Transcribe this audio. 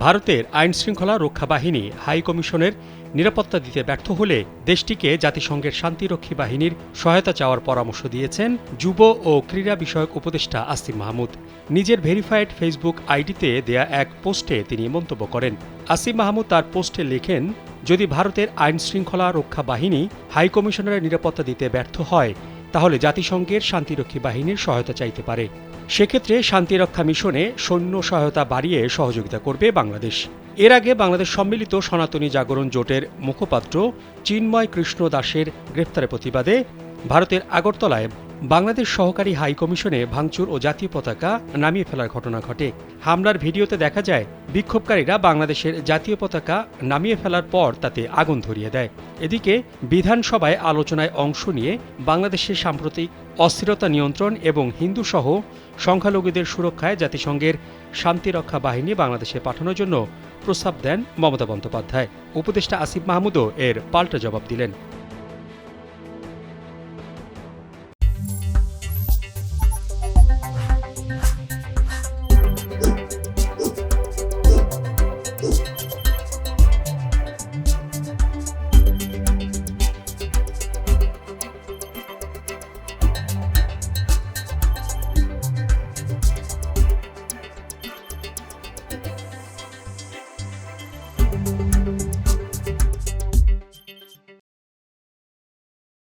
ভারতের আইনশৃঙ্খলা রক্ষা বাহিনী হাই কমিশনের নিরাপত্তা দিতে ব্যর্থ হলে দেশটিকে জাতিসংঘের শান্তিরক্ষী বাহিনীর সহায়তা চাওয়ার পরামর্শ দিয়েছেন যুব ও ক্রীড়া বিষয়ক উপদেষ্টা আসিম মাহমুদ। নিজের ভেরিফাইড ফেসবুক আইডিতে দেয়া এক পোস্টে তিনি মন্তব্য করেন। আসিম মাহমুদ তার পোস্টে লেখেন, যদি ভারতের আইনশৃঙ্খলা রক্ষা বাহিনী হাই কমিশনারের নিরাপত্তা দিতে ব্যর্থ হয় তাহলে জাতিসংঘের শান্তিরক্ষী বাহিনীর সহায়তা চাইতে পারে। সেক্ষেত্রে শান্তিরক্ষা মিশনে সৈন্য সহায়তা বাড়িয়ে সহযোগিতা করবে বাংলাদেশ। এর আগে বাংলাদেশ সম্মিলিত সনাতনী জাগরণ জোটের মুখপাত্র চিন্ময় কৃষ্ণ দাসের গ্রেপ্তারের প্রতিবাদে ভারতের আগরতলায় বাংলাদেশ সহকারী হাই কমিশনে ভাঙচুর ও জাতীয় পতাকা নামিয়ে ফেলার ঘটনা ঘটে। হামলার ভিডিওতে দেখা যায় বিক্ষোভকারীরা বাংলাদেশের জাতীয় পতাকা নামিয়ে ফেলার পর তাতে আগুন ধরিয়ে দেয়। এদিকে বিধানসভায় আলোচনায় অংশ নিয়ে বাংলাদেশের সাম্প্রতিক অস্থিরতা নিয়ন্ত্রণ এবং হিন্দুসহ সংখ্যালঘুদের সুরক্ষায় জাতিসংঘের শান্তিরক্ষা বাহিনী বাংলাদেশে পাঠানোর জন্য প্রস্তাব দেন মমতা বন্দ্যোপাধ্যায়। উপদেষ্টা আসিফ মাহমুদও এর পাল্টা জবাব দিলেন।